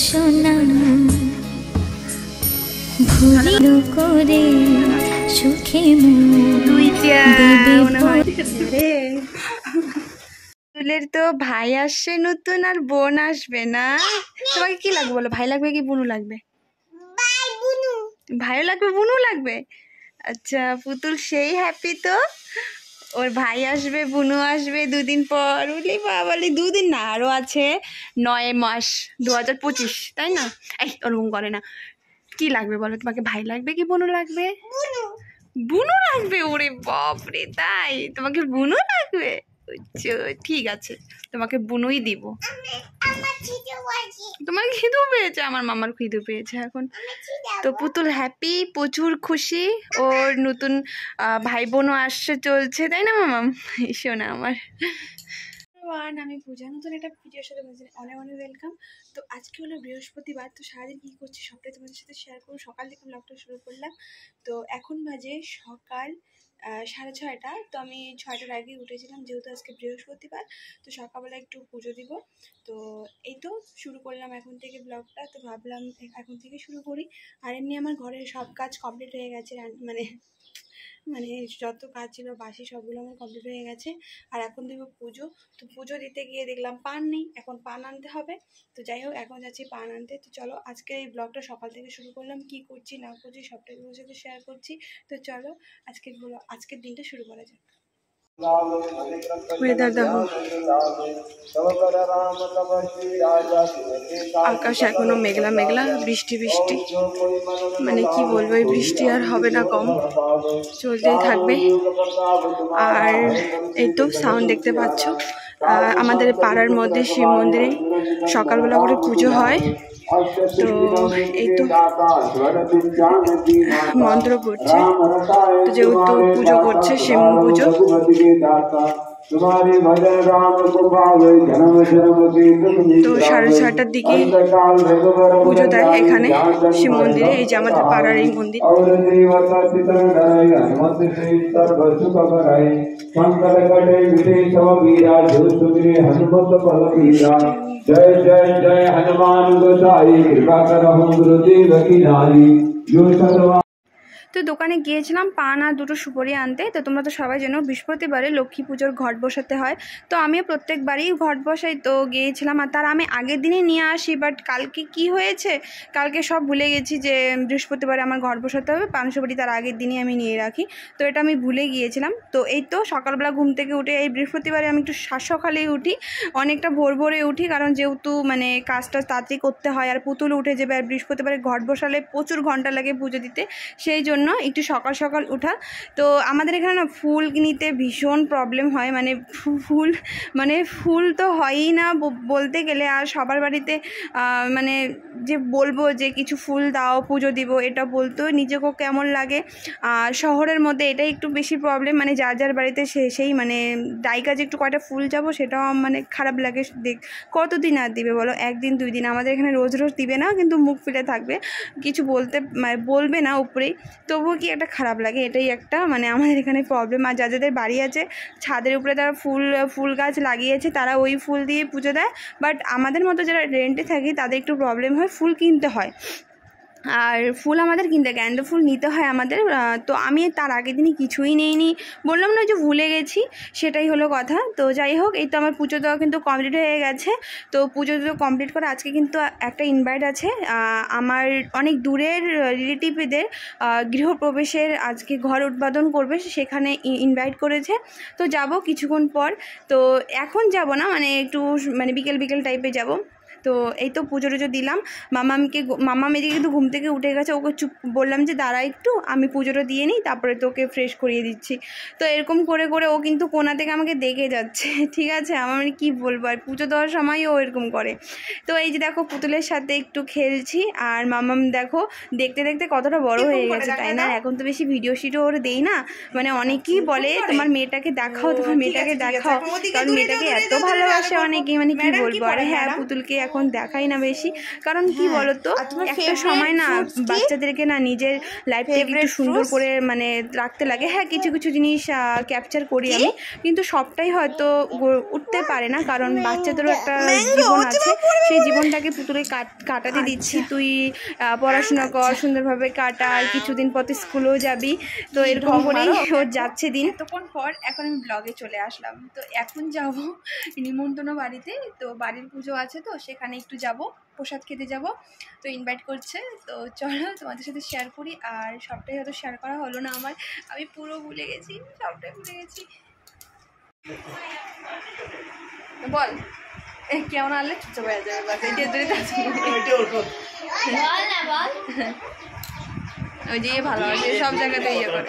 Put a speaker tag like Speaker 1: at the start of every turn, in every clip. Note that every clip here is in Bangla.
Speaker 1: সোনা ভুলিল করে সুখে
Speaker 2: তুলের তো ভাই আসছে নতুন আর বোন আসবে না। তোমাকে কি লাগবে বলো, ভাই লাগবে কি বুনু লাগবে? ভাইও লাগবে বুনু লাগবে। আচ্ছা পুতুল সেই হ্যাপি তো, ওর ভাই আসবে বুনু আসবে দুদিন পর। বলি বাবালি দুদিন না, আরও আছে 9 মাস 2025, তাই না? এই ওরকম করে না। কি লাগবে বলো, তোমাকে ভাই লাগবে কি বুনু লাগবে? বুনু লাগবে। ওরে বাপরে, তাই তোমাকে বুনু লাগবে? ঠিক আছে, তোমাকে বুনুই দিব। তোমার খিদু পেয়েছে? আমার মামার খিদু পেয়েছে এখন। তো পুতুল হ্যাপি, প্রচুর খুশি, ওর নতুন ভাই বোনও আসছে চলছে, তাই না মামাম? শোনা আমার। আমি পূজা, নতুন একটা ভিডিওর সাথে অনেক অনেক ওয়েলকাম। তো আজকে হলো বৃহস্পতিবার, তো সারাদিন কী করছি সবটাই তোমাদের সাথে শেয়ার করবো। সকাল থেকে ব্লগটা শুরু করলাম, তো এখন বাজে সকাল 6:30। তো আমি 6টার আগে উঠেছিলাম, যেহেতু আজকে বৃহস্পতিবার। তো সকালবেলা একটু পুজো দিব। তো এই তো শুরু করলাম এখন থেকে ব্লগটা। তো ভাবলাম এখন থেকে শুরু করি। আর এমনি আমার ঘরের সব কাজ কমপ্লিট হয়ে গেছে, মানে যত কাজ ছিল বাসি সবগুলো আমার কমপ্লিট হয়ে গেছে। আর এখন দেবো পুজো। তো পুজো দিতে গিয়ে দেখলাম পান নেই, এখন পান আনতে হবে। তো যাই হোক এখন যাচ্ছি পান আনতে। তো চলো আজকে এই ব্লগটা সকাল থেকে শুরু করলাম, কি করছি না করছি সবটাই তোমার সাথে শেয়ার করছি। তো চলো আজকের দিনটা শুরু করা যাক। ওয়েদার দেখো, আকাশ এখনো মেঘলা মেঘলা, বৃষ্টি বৃষ্টি, মানে কি বলবো, এই বৃষ্টি আর হবে না কম, চলতেই থাকবে। আর এই তো সাউন্ড দেখতে পাচ্ছ, আমাদের পাড়ার মধ্যে শিব মন্দিরে সকালবেলা করে পুজো হয়। তো এই তো মন্ত্র পড়ছে, তো যেহেতু পুজো করছে শিব পুজো। তো 6:30টার দিকে পুজো দেয় এখানে শিব মন্দিরে, এই যে আমাদের পাড়ার এই মন্দির। জয় জয় জয় হনুমান গোসাই কৃপা করহু গুরুদেব কি নারী। তো দোকানে গিয়েছিলাম পান আর দুটো সুপারি আনতে। তো তোমরা তো সবাই জানো বৃহস্পতিবারে লক্ষ্মী পুজোর ঘট বসাতে হয়, তো আমিও প্রত্যেকবারই ঘট বসাই। তো গিয়েছিলাম, আর তার আমি আগের দিনই নিয়ে আসি, বাট কালকে কি হয়েছে, কালকে সব ভুলে গেছি যে বৃহস্পতিবারে আমার ঘট বসাতে হবে, পান সুপারি তার আগের দিনই আমি নিয়ে রাখি। তো এটা আমি ভুলে গিয়েছিলাম। তো এই তো সকালবেলা ঘুম থেকে উঠে, এই বৃহস্পতিবারে আমি একটু সকালেই উঠি, অনেকটা ভোর ভোরে উঠি, কারণ যেহেতু মানে কাজটা তাড়াতাড়ি করতে হয়, আর পুতুল উঠে যাবে। আর বৃহস্পতিবারে ঘট বসালে প্রচুর ঘন্টা লাগে পুজো দিতে, সেই জন্য একটু সকাল সকাল উঠা। তো আমাদের এখানে না ফুল নিতে ভীষণ প্রবলেম হয়, মানে ফুল তো হয়ই না বলতে গেলে। আর সবার বাড়িতে মানে যে বলবো যে কিছু ফুল দাও পুজো দিব, এটা বলতেও নিজেকেও কেমন লাগে। আর শহরের মধ্যে এটাই একটু বেশি প্রবলেম, মানে যার যার বাড়িতে সেই মানে ডাই কাজে একটু কয়টা ফুল যাবো, সেটাও মানে খারাপ লাগে। কতদিন আর দিবে বলো, 1 দিন 2 দিন। আমাদের এখানে রোজ রোজ দিবে না, কিন্তু মুখ ফিরে থাকবে, কিছু বলবে না উপরেই, তবুও কি একটা খারাপ লাগে, এটাই একটা মানে আমাদের এখানে প্রবলেম। আর যাদের বাড়ি আছে ছাদের উপরে তারা ফুল গাছ লাগিয়েছে, তারা ওই ফুল দিয়ে পুজো দেয়। বাট আমাদের মতো যারা রেন্টে থাকি তাদের একটু প্রবলেম হয়, ফুল কিনতে হয়। আর ফুল আমাদের কিনতে গেন্দা ফুল নিতে হয় আমাদের। তো আমি তার আগের দিনই কিছুই নেইনি, বললাম না যে ভুলে গেছি, সেটাই হলো কথা। তো যাই হোক এই তো আমার পুজো দেওয়া কিন্তু কমপ্লিট হয়ে গেছে। তো পুজো কমপ্লিট করে আজকে কিন্তু একটা ইনভাইট আছে, আমার অনেক দূরের রিলেটিভদের গৃহপ্রবেশের, আজকে ঘর উদ্বোধন করবে, সেখানে ইনভাইট করেছে। তো যাব কিছুক্ষণ পর। তো এখন যাব না, মানে একটু মানে বিকেল টাইপে যাব। তো এই তো পুজো টুজো দিলাম। মামাম এদিকে কিন্তু ঘুম থেকে উঠে গেছে, ওকে চুপ বললাম যে দাঁড়া একটু, আমি পুজোটা দিয়ে নিই, তারপরে তোকে ফ্রেশ করিয়ে দিচ্ছি। তো এরকম করে করে ও কিন্তু কোনা থেকে আমাকে দেখে যাচ্ছে, ঠিক আছে? আমার কি বলবো, আর পুজো দেওয়ার সময় ও এরকম করে। তো এই যে দেখো পুতুলের সাথে একটু খেলছি, আর মামাম দেখো দেখতে দেখতে কতটা বড় হয়ে গেছে, তাই না? এখন তো বেশি ভিডিও শিডিও ওর দেই না, মানে অনেকেই বলে তোমার মেয়েটাকে দেখাও, তোমার মেয়েটাকে দেখাও, কারণ মেয়েটাকে এত ভালোবাসে অনেকেই, মানে কি বলবো। আর হ্যাঁ, পুতুলকে এখন দেখাই না বেশি, কারণ কি বলতো একটা সময় না বাচ্চাদেরকে না নিজের লাইফটাকে একটু সুন্দর করে মানে রাখতে লাগে। হ্যাঁ, কিছু কিছু জিনিস ক্যাপচার করি আমি, কিন্তু সবটাই হয়তো উঠতে পারে না, কারণ বাচ্চাদেরও একটা জীবন আছে, সেই জীবনটাকে পুতুলে কাটাতে দিচ্ছি। তুই পড়াশোনা কর, সুন্দরভাবে কাটা, আর কিছুদিন পর স্কুলেও যাবি। তো এরকম করেই ওর যাচ্ছে দিন। এতক্ষণ পর এখন আমি ব্লগে চলে আসলাম। তো এখন যাব নিমন্ত্রণ বাড়িতে, তো বাড়ির পুজো আছে, তো সেখানে একটু যাব, প্রসাদ খেতে যাব, তো ইনভাইট করছে। তো চলো তোমাদের সাথে শেয়ার করি। আর সবটাই হয়তো শেয়ার করা হলো না আমার, আমি পুরো ভুলে গেছি, সবটাই ভুলে গেছি। বল কেমন আনলে চুপচাপ হয়ে যাবে, বাস এই ওই যে ভালো আছে, সব জায়গাতে ইয়ে করে।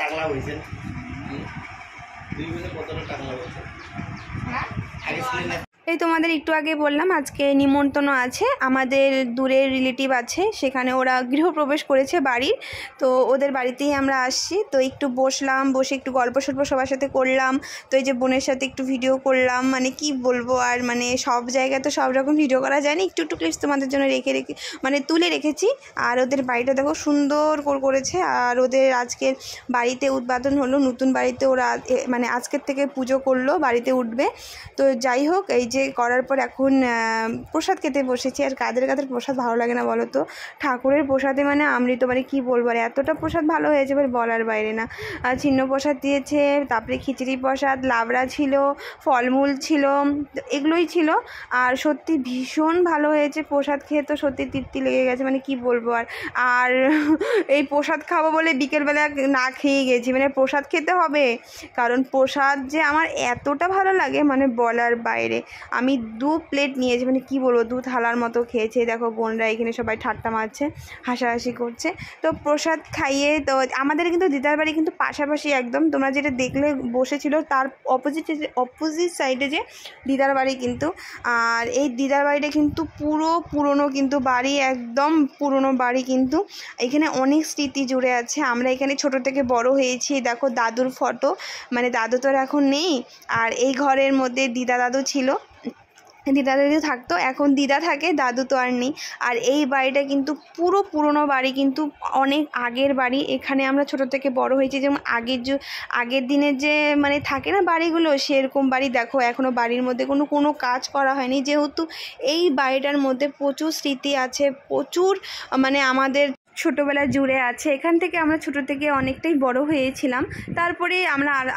Speaker 2: এই তোমাদের একটু আগে বললাম আজকে নিমন্ত্রণ আছে, আমাদের দূরের রিলেটিভ আছে, সেখানে ওরা গৃহপ্রবেশ করেছে বাড়ির। তো ওদের বাড়িতেই আমরা আসছি। তো একটু বসলাম, বসে একটু গল্প সল্প সবার সাথে করলাম। তো এই যে বোনের সাথে একটু ভিডিও করলাম, মানে কি বলবো আর, মানে সব জায়গায় তো সব রকম ভিডিও করা যায় না, একটু একটু ক্লিপস তোমাদের জন্য রেখে মানে তুলে রেখেছি। আর ওদের বাড়িটা দেখো সুন্দর করেছে। আর ওদের আজকের বাড়িতে উদ্বোধন হলো, নতুন বাড়িতে ওরা মানে আজকের থেকে পুজো করলো, বাড়িতে উঠবে। তো যাই হোক, এই যে করার পর এখন প্রসাদ খেতে বসেছি। আর কাদের প্রসাদ ভালো লাগে না বলো তো? ঠাকুরের প্রসাদে মানে অমৃত, মানে কী বলবো, আর এতটা প্রসাদ ভালো হয়েছে এবার বলার বাইরে না। ছিন্ন প্রসাদ দিয়েছে, তারপরে খিচুড়ি প্রসাদ, লাবড়া ছিল, ফলমূল ছিল, এগুলোই ছিল। আর সত্যি ভীষণ ভালো হয়েছে প্রসাদ খেয়ে, তো সত্যি তৃপ্তি লেগে গেছে, মানে কি বলবো। আর এই প্রসাদ খাবো বলে বিকেলবেলা না খেয়ে গেছি, মানে প্রসাদ খেতে হবে, কারণ প্রসাদ যে আমার এতটা ভালো লাগে মানে বলার বাইরে। আমি 2 প্লেট নিয়েছি, মানে কি বলবো, 2 থালার মতো খেয়েছে। দেখো বোনরা এখানে সবাই ঠাট্টা মারছে, হাসাহাসি করছে। তো প্রসাদ খাইয়ে, তো আমাদের কিন্তু দিদার বাড়ি কিন্তু পাশাপাশি একদম, তোমরা যেটা দেখলে বসেছিল তার অপোজিট সাইডে যে দিদার বাড়ি কিন্তু। আর এই দিদার বাড়িটা কিন্তু পুরো পুরনো কিন্তু বাড়ি, একদম পুরনো বাড়ি কিন্তু। এখানে অনেক স্মৃতি জুড়ে আছে। আমরা এখানে ছোট থেকে বড় হয়েছি। দেখো দাদুর ফটো, মানে দাদু তো এখন নেই। আর এই ঘরের মধ্যে দিদা দাদু ছিল, দিদা দাদু থাকতো, এখন দিদা থাকে, দাদু তো আর নেই। আর এই বাড়িটা কিন্তু পুরো পুরনো বাড়ি, কিন্তু অনেক আগের বাড়ি। এখানে আমরা ছোট থেকে বড় হয়েছি, যেমন আগের দিনের যে মানে থাকে না বাড়িগুলো, সেরকম বাড়ি। দেখো এখনও বাড়ির মধ্যে কোনো কাজ করা হয়নি, যেহেতু এই বাড়িটার মধ্যে প্রচুর স্মৃতি আছে, প্রচুর মানে আমাদের ছোটোবেলা জুড়ে আছে। এখান থেকে আমরা ছোটো থেকে অনেকটাই বড় হয়েছিলাম, তারপরে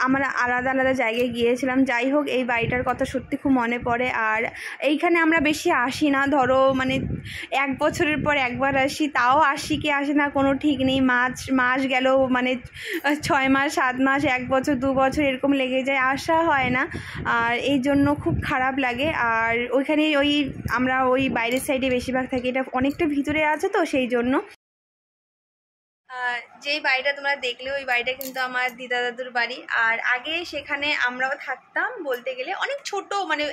Speaker 2: আমরা আলাদা আলাদা জায়গায় গিয়েছিলাম। যাই হোক, এই বাড়িটার কথা সত্যি খুব মনে পড়ে। আর এইখানে আমরা বেশি আসি না, ধরো মানে 1 বছরের পর একবার আসি, তাও আসি কি আসে না কোনো ঠিক নেই। মাস গেল, মানে 6 মাস 7 মাস 1 বছর 2 বছর এরকম লেগে যায়, আসা হয় না। আর এই জন্য খুব খারাপ লাগে। আর ওইখানে আমরা ওই বাইরের সাইডে বেশিরভাগ থাকি, এটা অনেকটা ভিতরে আছে, তো সেই জন্য। যেই বাড়িটা তোমরা দেখলে, ওই বাড়িটা কিন্তু আমার দিদা দাদুর বাড়ি। আর আগে সেখানে আমরাও থাকতাম, বলতে গেলে অনেক ছোট, মানে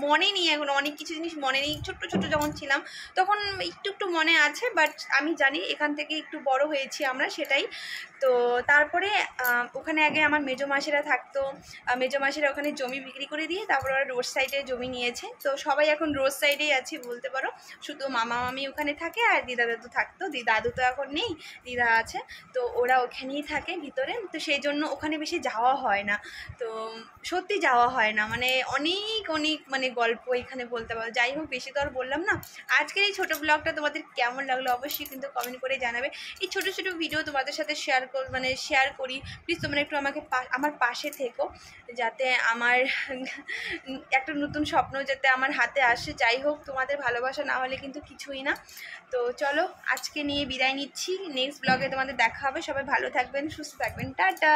Speaker 2: মনে নেই এখন, অনেক কিছু জিনিস মনে নেই। ছোট্ট যখন ছিলাম তখন একটু মনে আছে, বাট আমি জানি এখান থেকে একটু বড় হয়েছি আমরা, সেটাই। তো তারপরে ওখানে আগে আমার মেজো মাসিরা থাকতো। মেজো মাসিরা ওখানে জমি বিক্রি করে দিয়ে তারপর ওরা রোড সাইডে জমি নিয়েছে। তো সবাই এখন রোড সাইডেই আছি বলতে পারো, শুধু মামা মামি ওখানে থাকে আর দিদা দাদু থাকতো। দাদু তো এখন নেই, দিদা আছে, তো ওরা ওখানেই থাকে ভিতরে। তো সেই জন্য ওখানে বেশি যাওয়া হয় না, তো সত্যি যাওয়া হয় না, মানে অনেক মানে গল্প এখানে বলতে পারো। যাই হোক, বেশি তো আর বললাম না। আজকের এই ছোটো ব্লগটা তোমাদের কেমন লাগলো অবশ্যই কিন্তু কমেন্ট করে জানাবে। এই ছোটো ভিডিও তোমাদের সাথে শেয়ার করি, প্লিজ তোমরা একটু আমার পাশে থেকো, যাতে আমার একটা নতুন স্বপ্ন যাতে আমার হাতে আসে। যাই হোক, তোমাদের ভালোবাসা না হলে কিন্তু কিছুই না। তো চলো, আজকে নিয়ে বিদায় নিচ্ছি, নেক্সট ব্লগে তোমাদের দেখা হবে। সবাই ভালো থাকবেন, সুস্থ থাকবেন, টাটা।